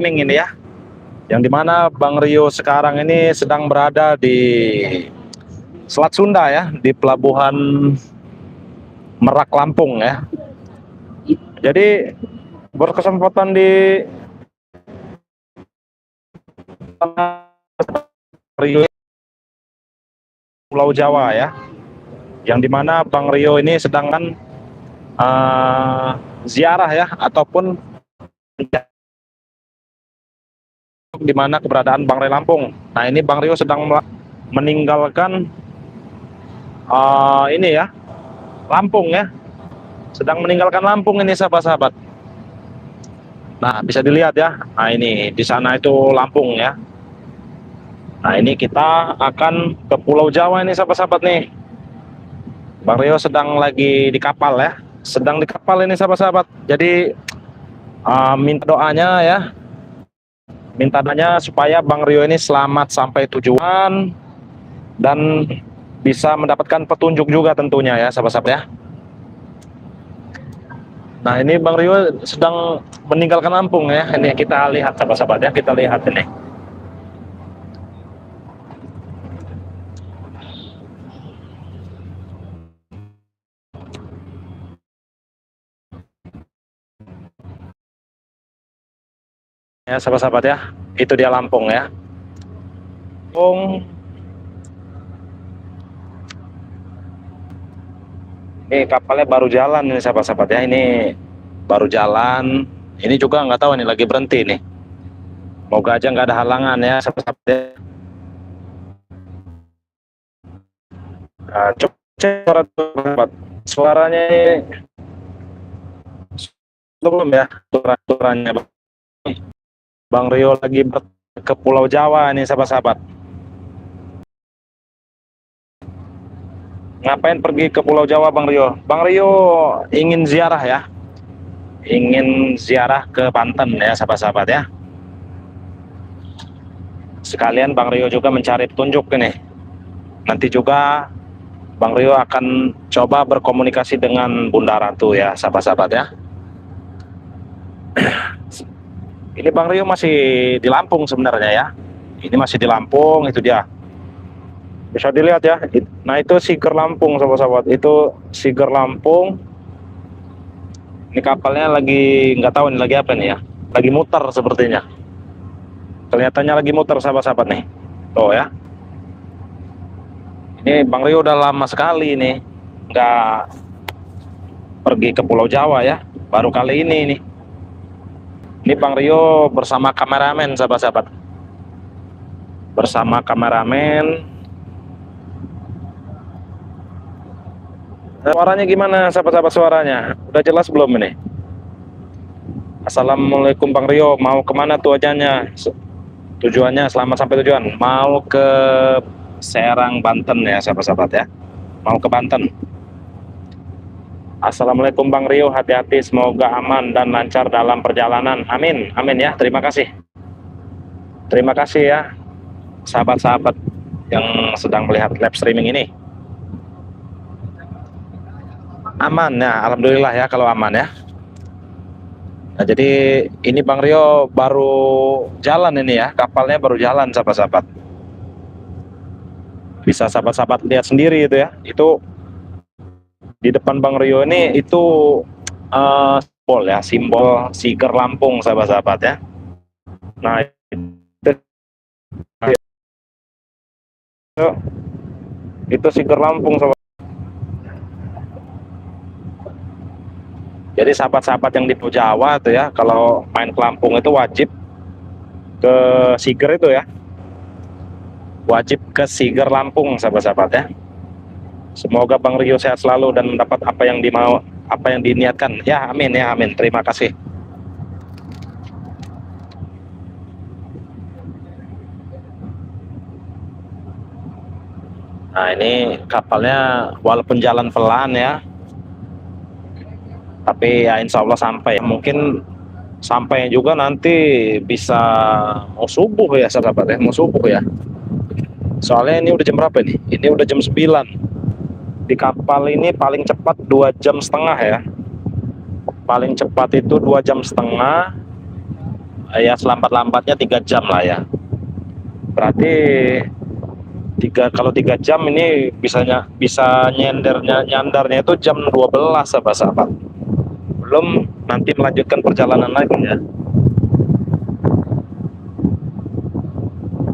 streaming ini ya, yang dimana Bang Rio sekarang ini sedang berada di Selat Sunda ya, di Pelabuhan Merak Lampung ya. Jadi berkesempatan di Rio Pulau Jawa ya, yang dimana Bang Rio ini sedang ziarah ya, ataupun di mana keberadaan Bang Rio Lampung. Nah ini Bang Rio sedang meninggalkan ini ya, Lampung ya, sedang meninggalkan Lampung ini sahabat-sahabat. Nah bisa dilihat ya, nah ini di sana itu Lampung ya. Nah ini kita akan ke Pulau Jawa ini sahabat-sahabat nih. Bang Rio sedang lagi di kapal ya, sedang di kapal ini sahabat-sahabat. Jadi minta doanya ya, minta doanya supaya Bang Rio ini selamat sampai tujuan dan bisa mendapatkan petunjuk juga tentunya ya sahabat-sahabat ya. Nah ini Bang Rio sedang meninggalkan Lampung ya, ini kita lihat sahabat-sahabat ya, kita lihat ini. Ya sahabat-sahabat ya, itu dia Lampung ya. Lampung. Ini kapalnya baru jalan ini sahabat-sahabat ya, ini baru jalan. Ini juga nggak tahu ini lagi berhenti nih. Moga aja nggak ada halangan ya sahabat-sahabat ya. Nah, coba cek suara sahabat. Suaranya ini belum ya, suaranya Bang Rio lagi ke Pulau Jawa nih sahabat-sahabat. Ngapain pergi ke Pulau Jawa Bang Rio? Bang Rio ingin ziarah ya, ingin ziarah ke Banten ya sahabat-sahabat ya. Sekalian Bang Rio juga mencari petunjuk ini. Nanti juga Bang Rio akan coba berkomunikasi dengan Bunda Ratu ya sahabat-sahabat ya. Ini Bang Rio masih di Lampung sebenarnya ya. Ini masih di Lampung, itu dia. Bisa dilihat ya. Nah itu Siger Lampung sahabat-sahabat. Itu Siger Lampung. Ini kapalnya lagi nggak tahu ini lagi apa nih ya. Lagi muter sepertinya. Kelihatannya lagi muter sahabat-sahabat nih. Tuh ya. Ini Bang Rio udah lama sekali nih nggak pergi ke Pulau Jawa ya. Baru kali ini nih. Ini Bang Rio bersama kameramen sahabat-sahabat. Bersama kameramen. Suaranya gimana sahabat-sahabat, suaranya? Udah jelas belum ini? Assalamualaikum Bang Rio, mau kemana tujuannya? Tujuannya selamat sampai tujuan. Mau ke Serang, Banten ya sahabat-sahabat ya. Mau ke Banten. Assalamualaikum Bang Rio, hati-hati, semoga aman dan lancar dalam perjalanan. Amin, amin ya, terima kasih. Terima kasih ya sahabat-sahabat yang sedang melihat live streaming ini. Aman ya, alhamdulillah ya kalau aman ya. Nah jadi ini Bang Rio baru jalan ini ya, kapalnya baru jalan sahabat-sahabat. Bisa sahabat-sahabat lihat sendiri itu ya, itu di depan Bang Rio ini itu simbol ya, simbol Siger Lampung sahabat-sahabat ya. Nah itu Siger Lampung sahabat. Jadi sahabat-sahabat yang di Pulau Jawa tuh ya, kalau main ke Lampung itu wajib ke Siger itu ya. Wajib ke Siger Lampung sahabat-sahabat ya. Semoga Bang Rio sehat selalu dan mendapat apa yang dimau, apa yang diniatkan. Ya, amin ya, amin. Terima kasih. Nah, ini kapalnya walaupun jalan pelan ya, tapi ya insya Allah sampai. Mungkin sampai juga nanti bisa mau subuh ya sahabat ya, mau subuh ya. Soalnya ini udah jam berapa nih? Ini udah jam 9. Di kapal ini paling cepat 2,5 jam ya. Paling cepat itu 2,5 jam. Ya selambat-lambatnya 3 jam lah ya. Berarti kalau 3 jam ini bisa nyandarnya itu jam 12 sahabat-sahabat. Belum nanti melanjutkan perjalanan lagi ya.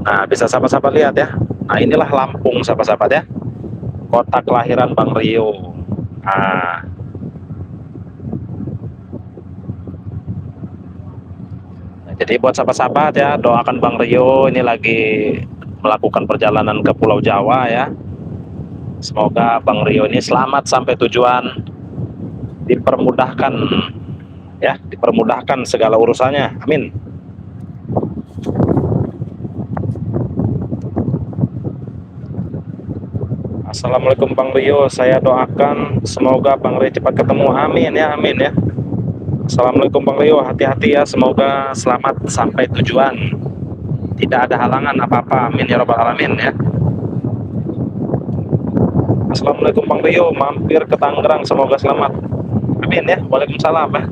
Nah, bisa sahabat-sahabat lihat ya. Nah, inilah Lampung sahabat-sahabat ya. Kota kelahiran Bang Rio. Nah, jadi buat sahabat-sahabat ya, doakan Bang Rio ini lagi melakukan perjalanan ke Pulau Jawa ya. Semoga Bang Rio ini selamat sampai tujuan, dipermudahkan ya, dipermudahkan segala urusannya. Amin. Assalamualaikum Bang Rio, saya doakan semoga Bang Rio cepat ketemu. Amin ya, amin ya. Assalamualaikum Bang Rio, hati-hati ya, semoga selamat sampai tujuan, tidak ada halangan apa-apa. Amin ya robbal alamin ya. Assalamualaikum Bang Rio, mampir ke Tangerang, semoga selamat. Amin ya. Waalaikumsalam ya.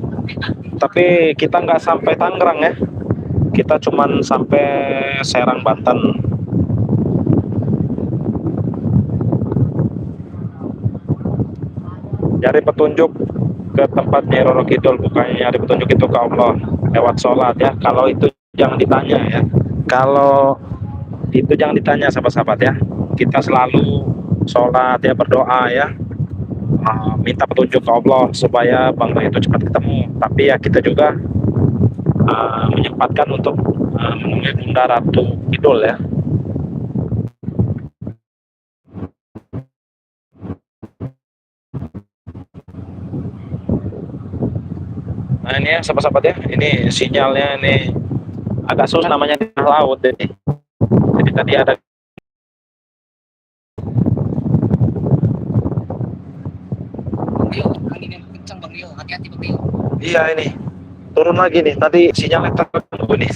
Tapi kita nggak sampai Tangerang ya, kita cuman sampai Serang, Banten. Cari petunjuk ke tempat Nyai Roro Kidul, bukannya nyari petunjuk itu ke Allah lewat sholat ya. Kalau itu jangan ditanya ya, kalau itu jangan ditanya sahabat-sahabat ya. Kita selalu sholat ya, berdoa ya, minta petunjuk ke Allah supaya Bang Rio itu cepat ketemu. Tapi ya kita juga menyempatkan untuk menemui Bunda Ratu Kidul ya. Nah ini ya sahabat-sahabat ya, ini sinyalnya ini agak susah, namanya di tengah laut ini. Jadi tadi ada angin yang kencang Bang Rio, hati-hati Bang Rio. Iya ini turun lagi nih, tadi sinyalnya terganggu nih.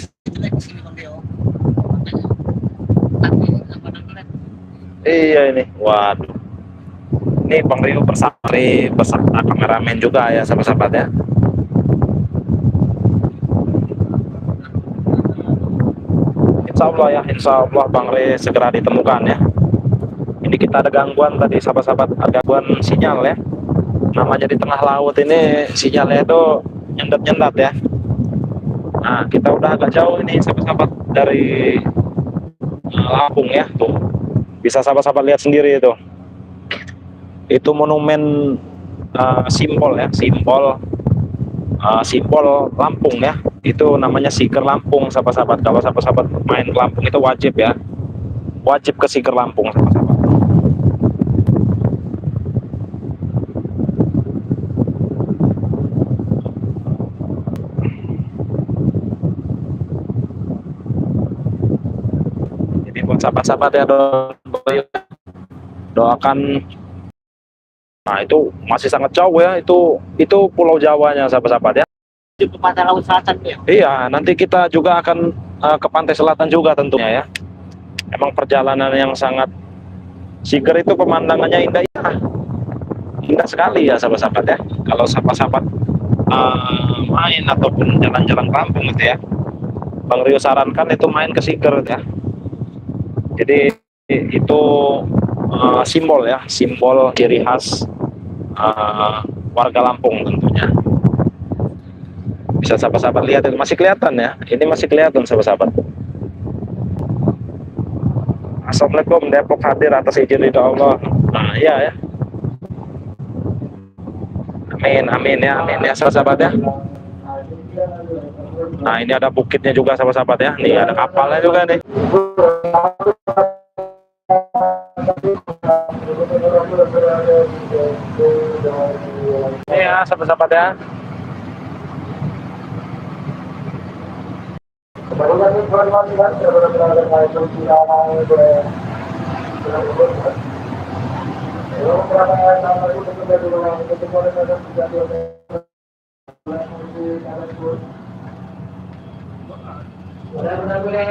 Iya ini, waduh. Ini Bang Rio beserta kameramen juga ya sahabat-sahabat ya. Insya Allah ya, Insya Allah Bang Rio segera ditemukan ya. Ini kita ada gangguan tadi sahabat-sahabat, ada gangguan sinyal ya. Namanya di tengah laut ini sinyalnya itu nyendat-nyendat ya. Nah kita udah agak jauh ini sahabat-sahabat dari Lampung ya, tuh bisa sahabat-sahabat lihat sendiri itu monumen simbol ya, simbol Lampung ya, itu namanya Siger Lampung sahabat-sahabat. Kalau sahabat-sahabat main ke Lampung itu wajib ya, wajib ke Siger Lampung sahabat-sahabat. Jadi buat sahabat-sahabat ya, doakan. Nah itu masih sangat jauh ya, itu Pulau Jawanya sahabat-sahabat ya. Di pantai laut selatan ya. Iya, nanti kita juga akan ke pantai selatan juga tentunya ya. Emang perjalanan yang sangat Siger itu pemandangannya indah ya. Indah sekali ya sahabat-sahabat ya. Kalau sahabat-sahabat main ataupun jalan-jalan kampung gitu ya, Bang Rio sarankan itu main ke Siger ya. Jadi itu simbol ya, simbol ciri khas warga Lampung tentunya. Bisa sahabat-sahabat lihat, itu masih kelihatan ya, ini masih kelihatan sahabat-sahabat. Assalamualaikum, Depok hadir atas izin ridho Allah. Nah iya ya, amin amin ya sahabat-sahabat ya. Nah ini ada bukitnya juga sahabat-sahabat ya, nih ada kapalnya juga nih. Iya sahabat-sahabat ya.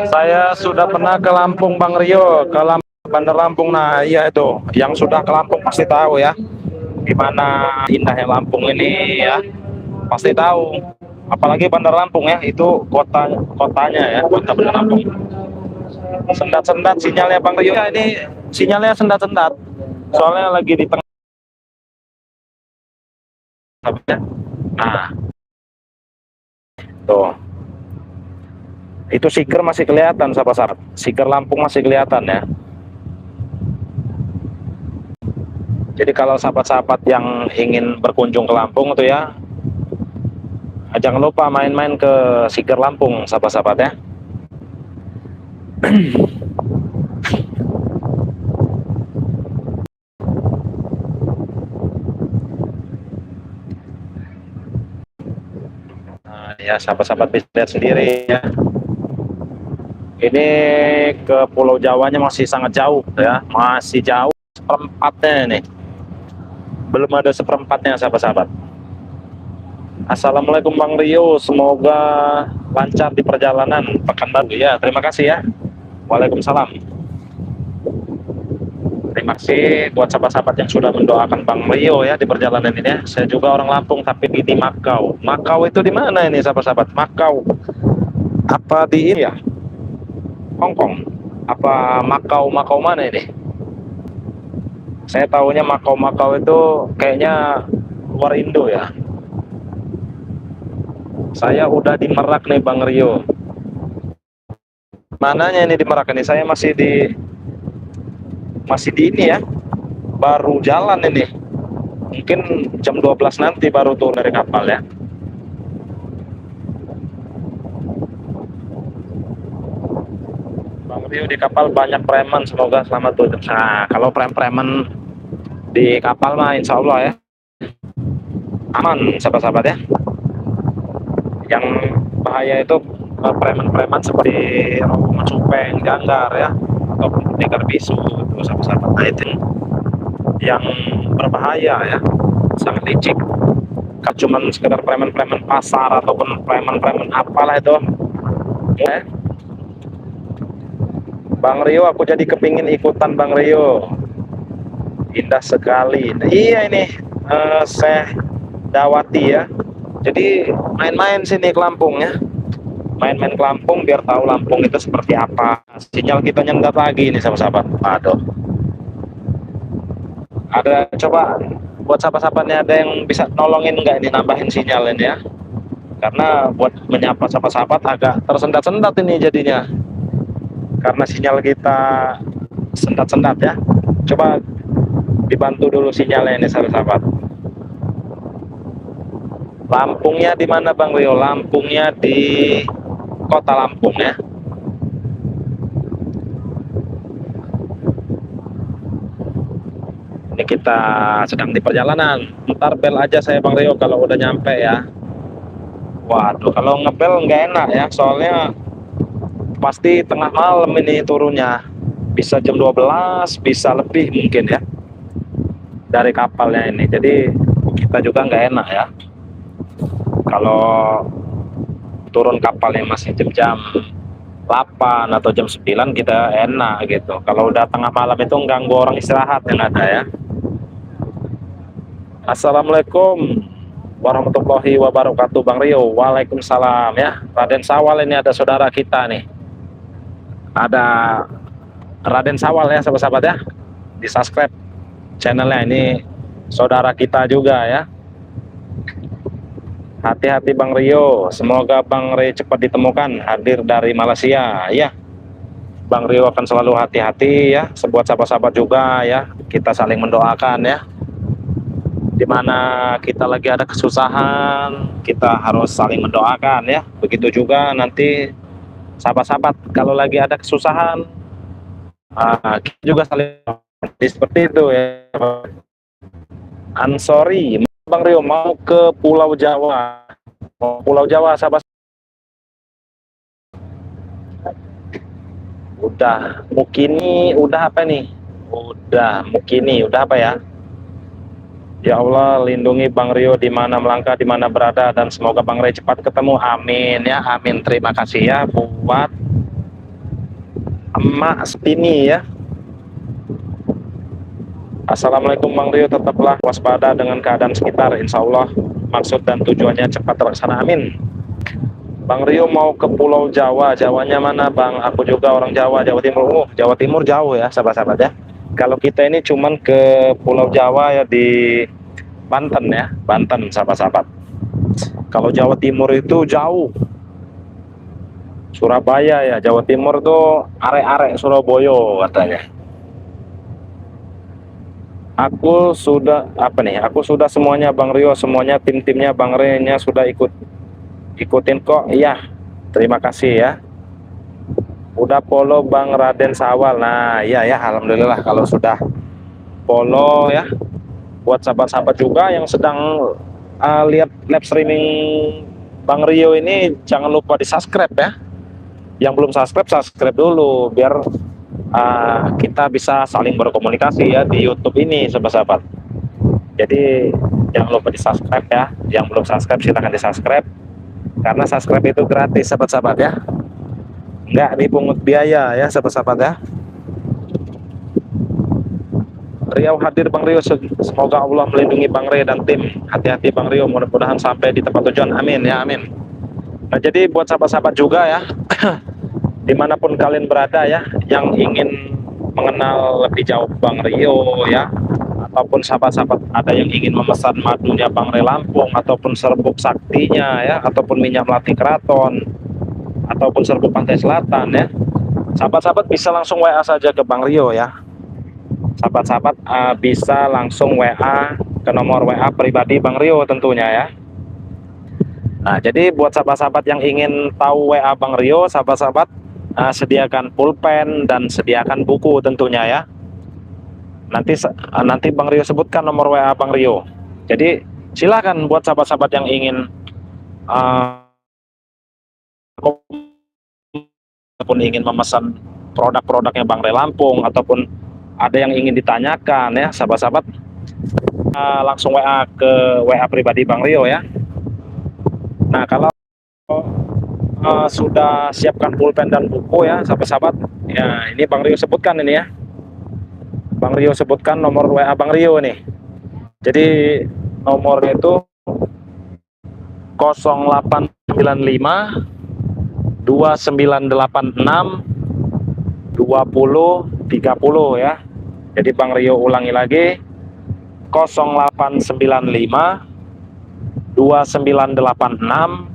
Saya sudah pernah ke Lampung Bang Rio, ke Bandar Lampung. Nah iya itu, yang sudah ke Lampung pasti tahu ya, gimana indahnya Lampung ini ya, pasti tahu. Apalagi Bandar Lampung ya, itu kotanya ya, kota Bandar Lampung. Sendat-sendat sinyalnya Bang Rio. Ya, ini sinyalnya sendat-sendat. Soalnya lagi di tengah. Nah, tuh. Itu seeker masih kelihatan sahabat-sahabat. Seeker Lampung masih kelihatan ya. Jadi kalau sahabat-sahabat yang ingin berkunjung ke Lampung tuh ya, jangan lupa main-main ke seeker Lampung sahabat-sahabat ya. Nah, ya sahabat-sahabat bisa lihat sendiri ya. Ini ke Pulau Jawanya masih sangat jauh ya, masih jauh seperempatnya nih. Belum ada seperempatnya sahabat-sahabat. Assalamualaikum Bang Rio, semoga lancar di perjalanan Pekanbaru ya. Terima kasih ya. Waalaikumsalam. Terima kasih buat sahabat-sahabat yang sudah mendoakan Bang Rio ya di perjalanan ini ya. Saya juga orang Lampung tapi di Makau. Makau itu di mana ini sahabat-sahabat? Makau. Apa di ini ya? Hong Kong? Apa Makau mana ini? Saya tahunya Makau itu kayaknya luar Indo ya. Saya udah di Merak nih Bang Rio. Mananya ini di Merak ini? Saya masih di ini ya. Baru jalan ini. Mungkin jam 12 nanti baru turun dari kapal ya. Bang Rio di kapal banyak preman, semoga selamat tuh. Nah, kalau preman di kapal mah insya Allah ya aman sahabat-sahabat ya. Yang bahaya itu preman-preman seperti rombongan Supeng, Ganggar ya, ataupun pendekar bisu itu sahabat-sahabat. Nah, itu yang berbahaya ya, sangat licik. Kalau cuma sekedar preman-preman pasar ataupun preman-preman apalah itu ya. Bang Rio, aku jadi kepingin ikutan Bang Rio. Indah sekali. Nah, iya ini Syekh Dawati ya. Jadi main-main sini ke Lampung ya. Main-main ke Lampung biar tahu Lampung itu seperti apa. Sinyal kita nyendat lagi nih sahabat-sahabat. Aduh. Ada coba buat sahabat-sahabatnya ada yang bisa nolongin nggak ini nambahin sinyal ini ya. Karena buat menyapa sahabat-sahabat agak tersendat-sendat ini jadinya. Karena sinyal kita sendat-sendat ya. Coba dibantu dulu sinyalnya ini sahabat-sahabat. Lampungnya di mana Bang Rio? Lampungnya di kota Lampung ya. Ini kita sedang di perjalanan. Ntar bel aja saya Bang Rio kalau udah nyampe ya. Waduh, kalau ngebel nggak enak ya. Soalnya pasti tengah malam ini turunnya. Bisa jam 12, bisa lebih mungkin ya. Dari kapalnya ini. Jadi kita juga nggak enak ya. Kalau turun kapalnya masih jam-jam 8 atau jam 9 kita enak gitu. Kalau udah tengah malam itu ganggu orang istirahat yang ada ya. Assalamualaikum warahmatullahi wabarakatuh Bang Rio. Waalaikumsalam ya. Raden Sawal ini ada saudara kita nih. Ada Raden Sawal ya sahabat-sahabat ya. Di subscribe channelnya, ini saudara kita juga ya. Hati-hati Bang Rio, semoga Bang Rio cepat ditemukan hadir dari Malaysia ya. Bang Rio akan selalu hati-hati ya, sebuat sahabat-sahabat juga ya, kita saling mendoakan ya. Dimana kita lagi ada kesusahan, kita harus saling mendoakan ya. Begitu juga nanti sahabat-sahabat kalau lagi ada kesusahan, kita juga saling seperti itu ya. Ansori Bang Rio mau ke Pulau Jawa. Pulau Jawa sahabat. Udah Mukini, udah apa nih? Udah Mukini, udah apa ya? Ya Allah, lindungi Bang Rio di mana melangkah, di mana berada, dan semoga Bang Rio cepat ketemu. Amin ya, amin. Terima kasih ya buat Emak Spini ya. Assalamualaikum Bang Rio, tetaplah waspada dengan keadaan sekitar. Insya Allah maksud dan tujuannya cepat terlaksana, amin. Bang Rio mau ke Pulau Jawa. Jawanya mana Bang? Aku juga orang Jawa, Jawa Timur. Oh, Jawa Timur jauh ya sahabat-sahabat ya. Kalau kita ini cuman ke Pulau Jawa ya di Banten ya, Banten sahabat-sahabat. Kalau Jawa Timur itu jauh, Surabaya ya. Jawa Timur tuh arek-arek Surabaya katanya. Aku sudah apa nih? Aku sudah semuanya Bang Rio, semuanya tim-timnya Bang Rio-nya sudah ikutin kok. Iya, terima kasih ya. Udah follow Bang Raden Sawal. Nah, iya ya, alhamdulillah kalau sudah follow ya. Buat sahabat-sahabat juga yang sedang lihat live streaming Bang Rio ini, jangan lupa di subscribe ya. Yang belum subscribe, subscribe dulu biar kita bisa saling berkomunikasi ya di YouTube ini sahabat-sahabat. Jadi jangan lupa di subscribe ya. Yang belum subscribe silahkan di subscribe, karena subscribe itu gratis sahabat-sahabat ya, nggak dipungut biaya ya sahabat-sahabat ya. Riau hadir Bang Rio, semoga Allah melindungi Bang Rio dan tim. Hati-hati Bang Rio, mudah-mudahan sampai di tempat tujuan, amin ya amin. Nah jadi buat sahabat-sahabat juga ya dimanapun kalian berada ya, yang ingin mengenal lebih jauh Bang Rio ya, ataupun sahabat-sahabat ada yang ingin memesan madunya Bang Rio Lampung, ataupun serbuk saktinya ya, ataupun minyak melati keraton, ataupun serbuk pantai selatan ya, sahabat-sahabat bisa langsung WA saja ke Bang Rio ya. Sahabat-sahabat bisa langsung WA ke nomor WA pribadi Bang Rio tentunya ya. Nah jadi buat sahabat-sahabat yang ingin tahu WA Bang Rio, sahabat-sahabat sediakan pulpen dan sediakan buku tentunya ya. Nanti Bang Rio sebutkan nomor WA Bang Rio. Jadi silakan buat sahabat-sahabat yang ingin ataupun ingin memesan produk-produknya Bang Rio Lampung, ataupun ada yang ingin ditanyakan ya sahabat-sahabat, langsung WA ke WA pribadi Bang Rio ya. Nah kalau sudah siapkan pulpen dan buku ya sahabat-sahabat ya, ini Bang Rio sebutkan ini ya, Bang Rio sebutkan nomor WA Bang Rio nih. Jadi nomornya itu 0895 2986 2030 ya. Jadi Bang Rio ulangi lagi, 0895 2986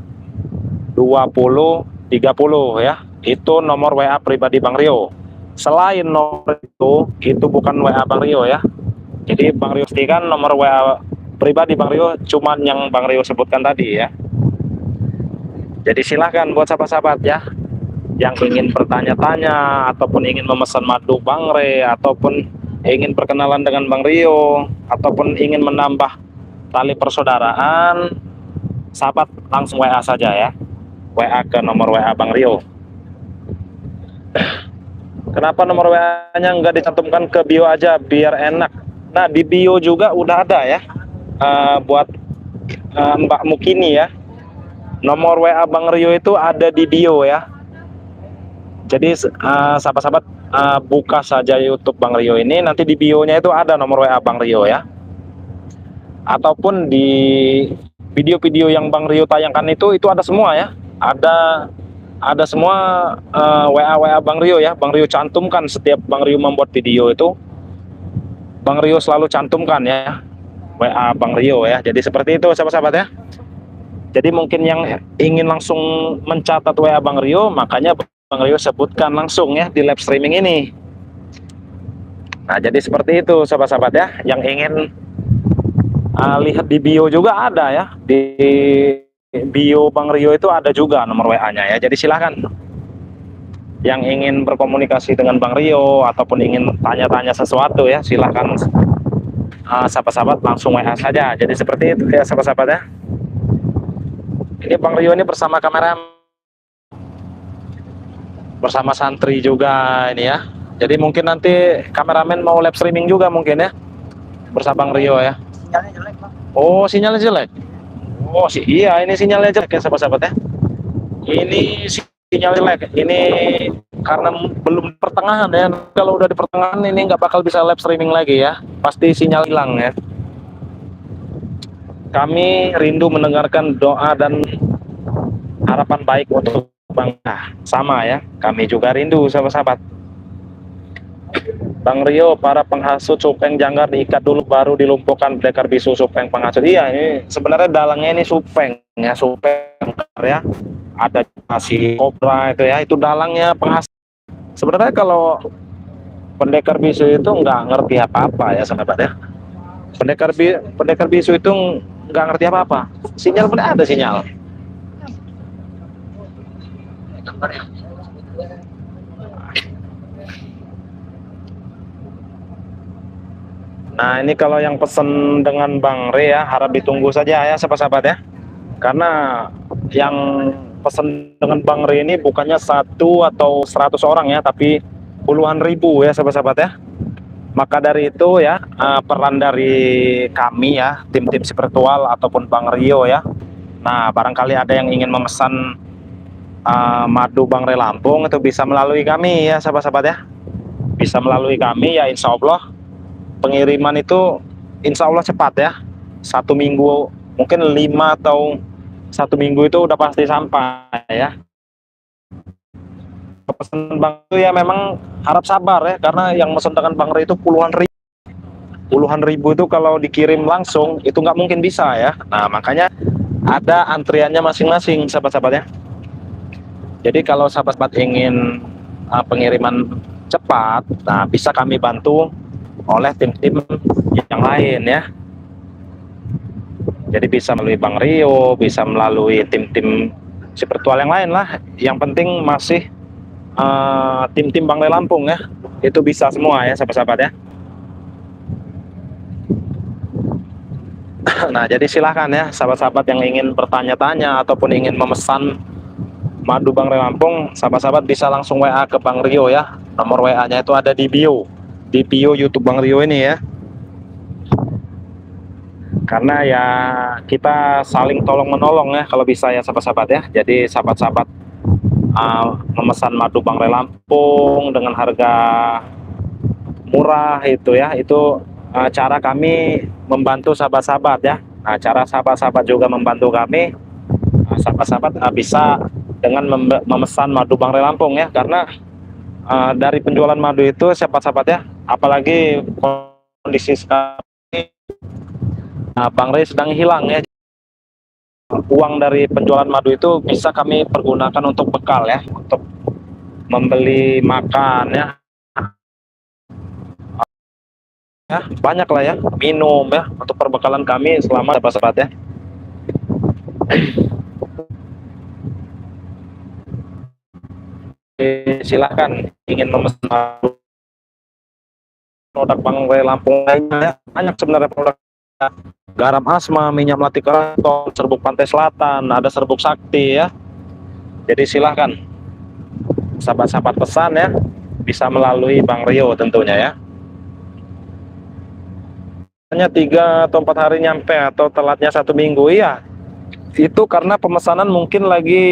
2030 ya. Itu nomor WA pribadi Bang Rio. Selain nomor itu bukan WA Bang Rio ya. Jadi Bang Rio pastikan nomor WA pribadi Bang Rio cuman yang Bang Rio sebutkan tadi ya. Jadi silahkan buat sahabat-sahabat ya yang ingin bertanya-tanya, ataupun ingin memesan madu Bang Rio, ataupun ingin perkenalan dengan Bang Rio, ataupun ingin menambah tali persaudaraan, sahabat langsung WA saja ya. WA ke nomor WA Bang Rio. Kenapa nomor WA-nya nggak dicantumkan ke bio aja biar enak? Nah di bio juga udah ada ya, buat Mbak Mukini ya. Nomor WA Bang Rio itu ada di bio ya. Jadi sahabat-sahabat buka saja YouTube Bang Rio ini, nanti di bio-nya itu ada nomor WA Bang Rio ya. Ataupun di video-video yang Bang Rio tayangkan itu ada semua ya. Ada semua WA Bang Rio ya. Bang Rio cantumkan setiap Bang Rio membuat video itu, Bang Rio selalu cantumkan ya WA Bang Rio ya. Jadi seperti itu sahabat-sahabat ya. Jadi mungkin yang ingin langsung mencatat WA Bang Rio, makanya Bang Rio sebutkan langsung ya di live streaming ini. Nah jadi seperti itu sahabat-sahabat ya. Yang ingin lihat di bio juga ada ya. Di bio Bang Rio itu ada juga nomor WA-nya ya. Jadi silahkan yang ingin berkomunikasi dengan Bang Rio ataupun ingin tanya-tanya sesuatu ya, silahkan sahabat-sahabat langsung WA saja. Jadi seperti itu ya sahabat-sahabat ya. Ini Bang Rio ini bersama kamera, bersama santri juga ini ya. Jadi mungkin nanti kameramen mau live streaming juga mungkin ya bersama Bang Rio ya. Sinyalnya jelek Bang. Oh sinyalnya jelek. Oh iya ini sinyalnya jelek ya sahabat-sahabat ya. Ini sinyal jelek. Ini karena belum di pertengahan ya. Kalau udah di pertengahan ini nggak bakal bisa live streaming lagi ya. Pasti sinyal hilang ya. Kami rindu mendengarkan doa dan harapan baik untuk Bang. Nah, sama ya, kami juga rindu sahabat-sahabat. Bang Rio, para penghasut supeng janggar diikat dulu baru dilumpuhkan pendekar bisu supeng penghasut. Iya, ini sebenarnya dalangnya ini supeng ya, supeng ya. Ada si kobra itu ya, itu dalangnya penghasut. Sebenarnya kalau pendekar bisu itu nggak ngerti apa-apa ya sahabat ya. Pendekar bisu itu nggak ngerti apa-apa. Sinyal pun ada sinyal. Nah, ini kalau yang pesen dengan Bang Re ya, harap ditunggu saja ya sahabat-sahabat ya. Karena yang pesen dengan Bang Re ini bukannya 1 atau 100 orang ya, tapi puluhan ribu ya sahabat-sahabat ya. Maka dari itu ya, peran dari kami ya, tim-tim spiritual ataupun Bang Rio ya. Nah, barangkali ada yang ingin memesan madu Bang Re Lampung, itu bisa melalui kami ya sahabat-sahabat ya. Bisa melalui kami ya, insya Allah pengiriman itu insya Allah cepat ya. 1 minggu, mungkin 5 atau 1 minggu itu udah pasti sampai ya. Pesan Bang itu ya memang harap sabar ya, karena yang mesen dengan Bang Re itu puluhan ribu itu kalau dikirim langsung itu nggak mungkin bisa ya. Nah, makanya ada antriannya masing-masing sahabat-sahabat ya. Jadi kalau sahabat-sahabat ingin pengiriman cepat, nah bisa kami bantu oleh tim-tim yang lain ya. Jadi bisa melalui Bang Rio, bisa melalui tim-tim spiritual yang lain lah. Yang penting masih tim-tim Bang Re Lampung ya. Itu bisa semua ya sahabat-sahabat ya. Nah, jadi silahkan ya sahabat-sahabat yang ingin bertanya-tanya ataupun ingin memesan madu Bang Re Lampung, sahabat-sahabat bisa langsung WA ke Bang Rio ya. Nomor WA-nya itu ada di bio YouTube Bang Rio ini ya. Karena ya kita saling tolong menolong ya kalau bisa ya sahabat-sahabat ya. Jadi sahabat-sahabat memesan madu Bang Re Lampung dengan harga murah itu ya, itu cara kami membantu sahabat-sahabat ya. Nah, cara sahabat-sahabat juga membantu kami. Sahabat-sahabat bisa dengan memesan madu Bang Re Lampung ya, karena dari penjualan madu itu sahabat-sahabat ya, apalagi kondisi sekarang ini, Bang Re sedang hilang ya. Uang dari penjualan madu itu bisa kami pergunakan untuk bekal ya, untuk membeli makan ya, banyak lah ya, minum ya, untuk perbekalan kami selama sahabat-sahabat ya. Silahkan ingin memesan produk Bang Re Lampung lainnya ya. Banyak sebenarnya produk, garam asma, minyak melati keraton, serbuk pantai selatan, ada serbuk sakti ya. Jadi silahkan sahabat-sahabat pesan ya, bisa melalui Bang Rio tentunya ya. Hanya 3 atau 4 hari nyampe, atau telatnya 1 minggu ya, itu karena pemesanan mungkin lagi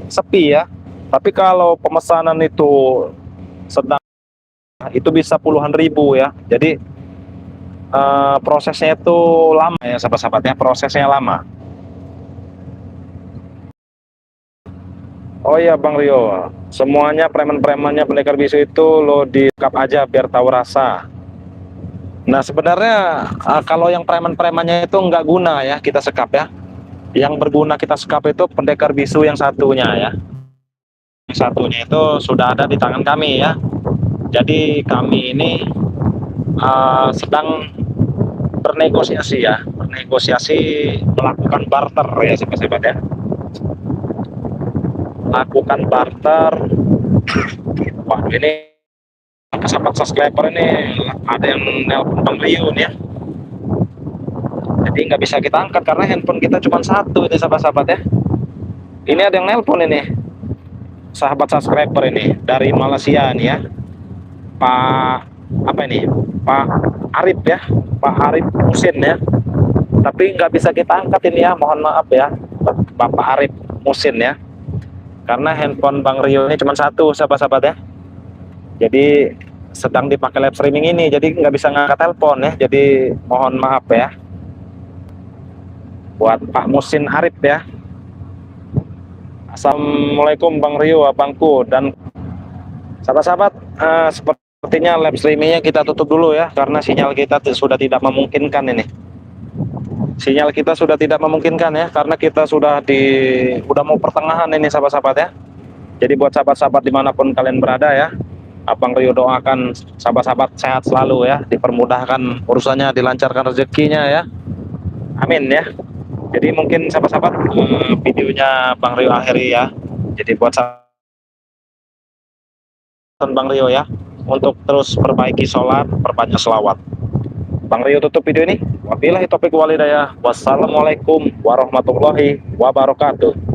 sepi ya. Tapi kalau pemesanan itu sedang, itu bisa puluhan ribu ya. Jadi prosesnya itu lama ya sahabat-sahabat ya, prosesnya lama. Oh iya Bang Rio, semuanya preman-premannya pendekar bisu itu lo disekap aja biar tahu rasa. Nah sebenarnya kalau yang preman-premannya itu nggak guna ya kita sekap ya. Yang berguna kita sekap itu pendekar bisu yang satunya ya. Yang satunya itu sudah ada di tangan kami ya. Jadi kami ini sedang bernegosiasi ya, melakukan barter ya sahabat-sahabat ya. Lakukan barter. Wah ini sahabat subscriber ini ada yang nelpon Bang Rio nih ya. Jadi nggak bisa kita angkat karena handphone kita cuma satu ini sahabat-sahabat ya. Ini ada yang nelpon ini, sahabat subscriber ini dari Malaysia nih ya. Pak apa ini? Pak Arif ya, Pak Arif Musin ya. Tapi nggak bisa kita angkat ini ya, mohon maaf ya Bapak Arif Musin ya. Karena handphone Bang Rio ini cuma satu sahabat-sahabat ya. Jadi sedang dipakai live streaming ini, jadi nggak bisa ngangkat telepon ya. Jadi mohon maaf ya buat Pak Musin Arif ya. Assalamualaikum Bang Rio, abangku, dan sahabat-sahabat. Sepertinya live streamingnya kita tutup dulu ya, karena sinyal kita sudah tidak memungkinkan ini. Sinyal kita sudah tidak memungkinkan ya, karena kita udah mau pertengahan ini sahabat-sahabat ya. Jadi buat sahabat-sahabat dimanapun kalian berada ya, Abang Rio doakan sahabat-sahabat sehat selalu ya, dipermudahkan urusannya, dilancarkan rezekinya ya. Amin ya. Jadi mungkin sahabat-sahabat videonya Bang Rio akhiri ya. Jadi buat sahabat Bang Rio ya, untuk terus perbaiki sholat, perbanyak selawat. Bang Rio tutup video ini. Wabillahi taufiq walhidayah. Wassalamualaikum warahmatullahi wabarakatuh.